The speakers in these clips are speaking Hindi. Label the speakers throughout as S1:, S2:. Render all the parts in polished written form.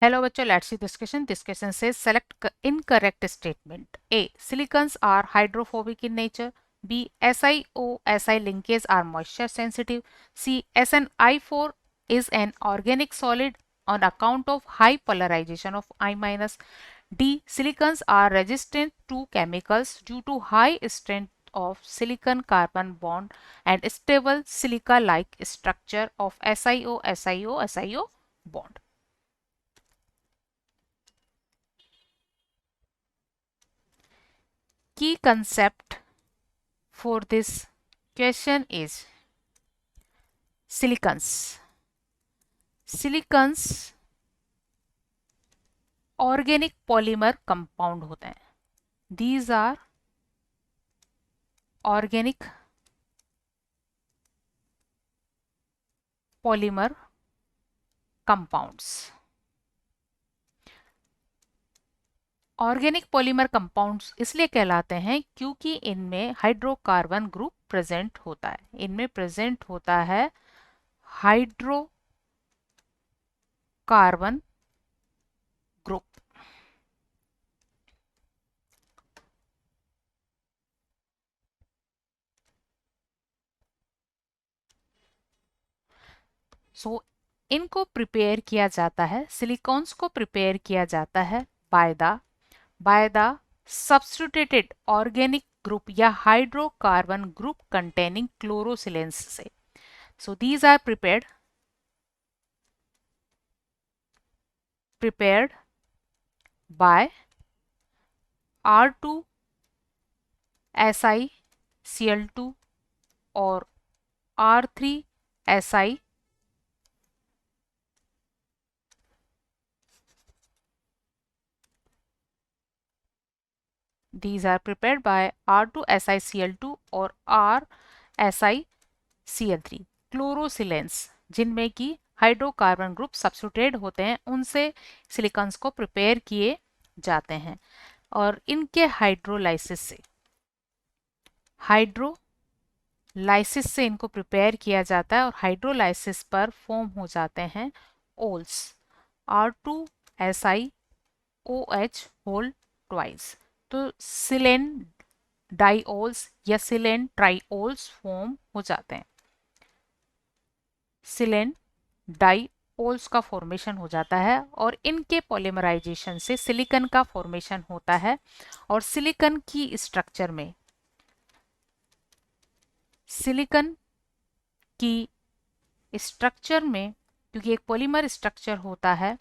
S1: Hello bachcho, let's see this question. This question says select incorrect statement. A. Silicons are hydrophobic in nature. B. SiO-Si linkage are moisture sensitive. C. SnI4 is an organic solid on account of high polarization of I-. D. Silicons are resistant to chemicals due to high strength of silicon carbon bond and stable silica-like structure of SiO-SiO-SiO bond. Key concept for this question is silicons. Silicons organic polymer compound होते हैं. These are organic polymer compounds. Organic polymer compounds इसलिए कहलाते हैं क्योंकि इनमें हाइड्रोकार्बन ग्रुप प्रेजेंट होता है. इनमें प्रेजेंट होता है हाइड्रोकार्बन ग्रुप. सो इनको प्रिपेयर किया जाता है, सिलिकॉन्स को प्रिपेयर किया जाता है by the substituted organic group या हाइड्रोकार्बन ग्रुप containing chlorosilane से. So these are prepared by R2SiCl2 और R3Si. These are prepared by R2SiCl2 और RSiCl3 क्लोरोसिलेंस, जिनमें की हाइड्रोकार्बन ग्रुप सब्स्टिट्यूटेड होते हैं, उनसे सिलिकॉन्स को प्रिपेयर किए जाते हैं. और इनके हाइड्रोलाइसिस से इनको प्रिपेयर किया जाता है और हाइड्रोलाइसिस पर फॉर्म हो जाते हैं ओल्स R2SiOH होल ट्वाइस. तो सिलेन डाइओल्स या सिलेन ट्राइओल्स फॉर्म हो जाते हैं. सिलेन डाइओल्स का फॉर्मेशन हो जाता है और इनके पॉलीमराइजेशन से सिलिकॉन का फॉर्मेशन होता है. और सिलिकॉन की स्ट्रक्चर में क्योंकि एक पॉलीमर स्ट्रक्चर होता है,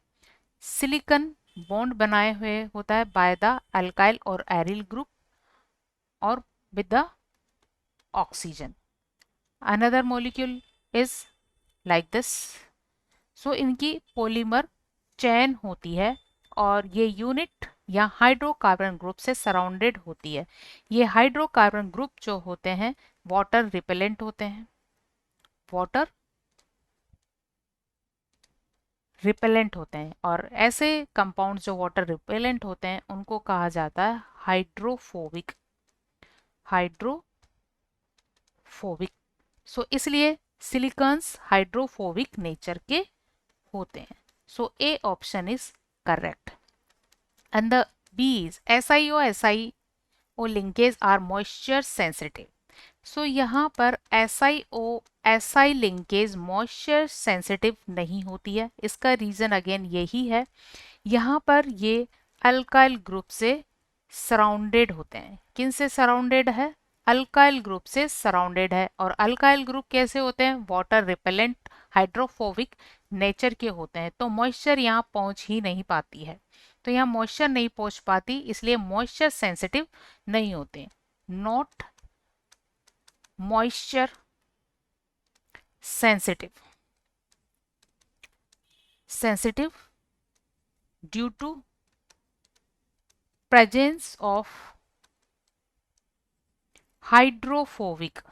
S1: सिलिकॉन बॉन्ड बनाए हुए होता है बाय द अल्काइल और एरिल ग्रुप और with the oxygen. Another molecule is like this. So इनकी पॉलीमर चेन होती है और ये यूनिट या हाइड्रोकार्बन ग्रुप से सराउंडेड होती है. ये हाइड्रोकार्बन ग्रुप जो होते हैं वाटर रिपेलेंट होते हैं. वाटर रिपेलेंट होते हैं और ऐसे कंपाउंड जो वाटर रिपेलेंट होते हैं उनको कहा जाता है हाइड्रोफोबिक. सो इसलिए सिलिकॉन्स हाइड्रोफोबिक नेचर के होते हैं. So A option is correct. And the B is SiO-SiO linkage are moisture sensitive. So यहाँ पर SiO-Si लिंकेज मॉइस्चर सेंसिटिव नहीं होती है. इसका रीजन अगेन यही है, यहाँ पर ये अल्काइल ग्रुप से सराउंडेड होते हैं. किन से सराउंडेड है? अल्काइल ग्रुप से सराउंडेड है. और अल्काइल ग्रुप कैसे होते हैं? वाटर रिपेलेंट हाइड्रोफोबिक नेचर के होते हैं. तो मॉइस्चर यहाँ पहुंच ही नहीं पाती है. तो यहाँ मॉइस्चर नहीं पहुंच पाती, इसलिए मॉइस्चर सेंसिटिव नहीं होते. Not moisture sensitive due to presence of hydrophobic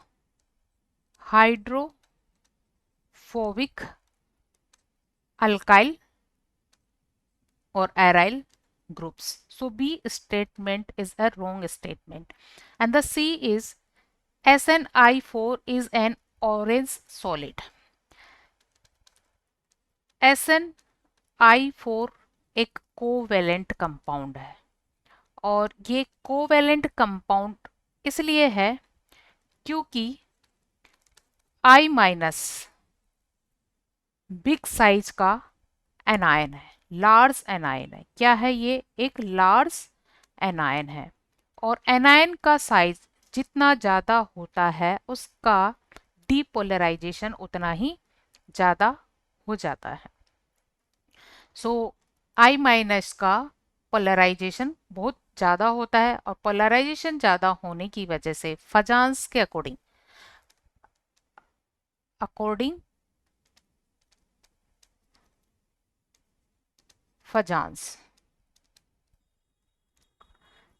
S1: alkyl or aryl groups. So B statement is a wrong statement. And the C is SnI4 is an orange solid. SnI4 एक कोवेलेंट कंपाउंड है, और ये कोवेलेंट कंपाउंड इसलिए है क्योंकि I माइनस बिग साइज का एनायन है, लार्ज एनायन है। क्या है ये? एक लार्ज एनायन है, और एनायन का साइज जितना ज़्यादा होता है उसका डीपोलराइजेशन उतना ही ज़्यादा हो जाता है। सो I माइनस का पोलराइजेशन बहुत ज़्यादा होता है, और पोलराइजेशन ज़्यादा होने की वजह से फजांस के अकॉर्डिंग फजांस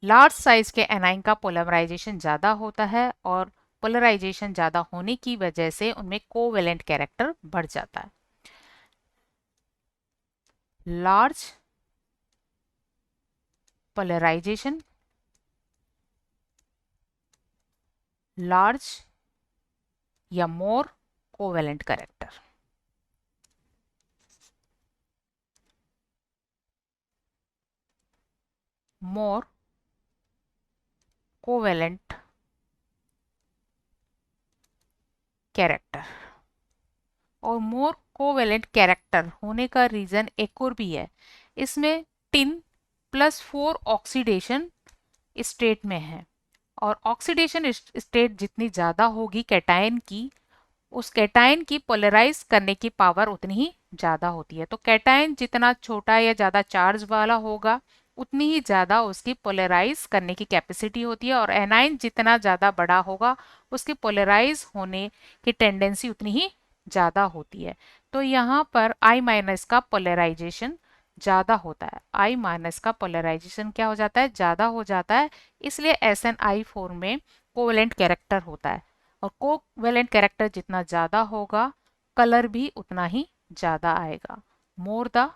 S1: लार्ज साइज के एनाइन का पोलराइजेशन ज़्यादा होता है, और पोलराइजेशन ज़्यादा होने की वजह से उनमें कोवेलेंट कैरेक्टर बढ़ जाता है। लार्ज पोलराइजेशन, लार्ज या मोर कोवेलेंट कैरेक्टर। मोर कोवेलेंट कैरेक्टर, और मोर कोवेलेंट कैरेक्टर होने का रीजन एक और भी है। इसमें टिन +4 ऑक्सीडेशन स्टेट में है, और ऑक्सीडेशन स्टेट जितनी ज़्यादा होगी कैटायन की, उस कैटायन की पोलराइज करने की पावर उतनी ही ज़्यादा होती है। तो कैटायन जितना छोटा या ज़्यादा चार्ज वाला होगा उतनी ही ज़्यादा उसकी पोलराइज करने की कैपेसिटी होती है, और एनाइन जितना ज़्यादा बड़ा होगा उसकी पोलराइज होने की टेंडेंसी उतनी ही ज़्यादा होती है। तो यहाँ पर I माइनस का पोलराइजेशन ज़्यादा होता है। I माइनस का पोलराइजेशन क्या हो जाता है? ज़्यादा हो जाता है, इसलिए SnI4 में कोवेलेंट कैरेक्टर होता है, और कोवेलेंट कैरेक्टर जितना ज़्यादा होगा कलर भी उतना ही ज़्यादा आएगा। मोर द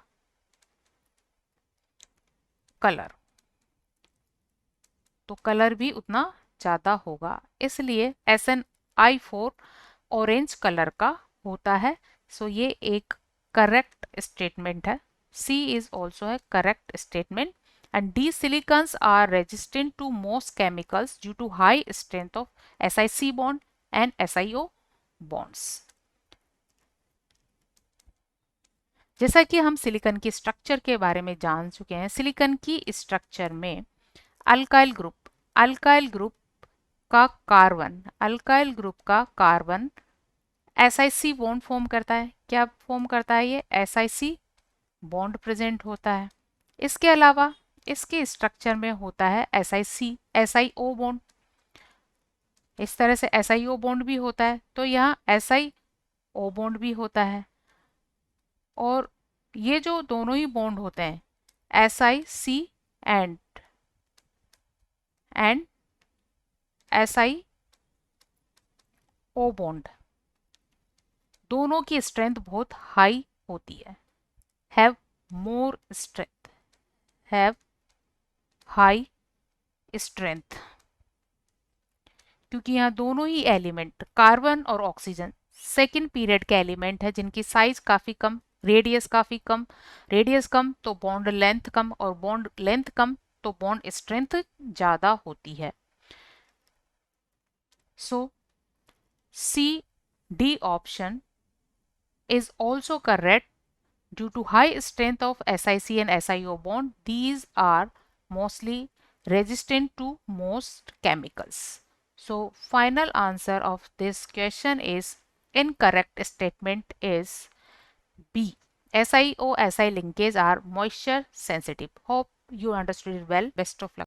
S1: कलर, तो कलर भी उतना ज़्यादा होगा, इसलिए SnI4 ऑरेंज कलर का होता है। सो ये एक करेक्ट स्टेटमेंट है। C is also a correct statement, and D silicons are resistant to most chemicals due to high strength of SiC bond and SiO bonds। जैसा कि हम सिलिकॉन की स्ट्रक्चर के बारे में जान चुके हैं, सिलिकॉन की स्ट्रक्चर में अल्काइल ग्रुप का कार्बन SiC बॉन्ड फॉर्म करता है। क्या फॉर्म करता है ये? SiC बॉन्ड प्रेजेंट होता है। इसके अलावा इसके स्ट्रक्चर में होता है SiO बॉन्ड। इस तरह से SiO बॉन्ड भी होता है, तो यहाँ SiO बॉन्ड भी होता है, और ये जो दोनों ही बॉन्ड होते हैं SiC एंड SiO बॉन्ड, दोनों की स्ट्रेंथ बहुत हाई होती है। Have more strength, have high strength, क्योंकि यहाँ दोनों ही एलिमेंट कार्बन और ऑक्सीजन सेकेंड पीरियड के एलिमेंट है, जिनकी साइज काफी कम, रेडियस काफी कम। रेडियस कम तो बॉन्ड लेंथ कम, और बॉन्ड लेंथ कम तो बॉन्ड स्ट्रेंथ ज्यादा होती है। सो C D option is also correct due to high strength of SiC and SiO bond. These are mostly resistant to most chemicals. So final answer of this question is incorrect statement is B. SiO Si linkage are moisture sensitive. Hope you understood it well. Best of luck.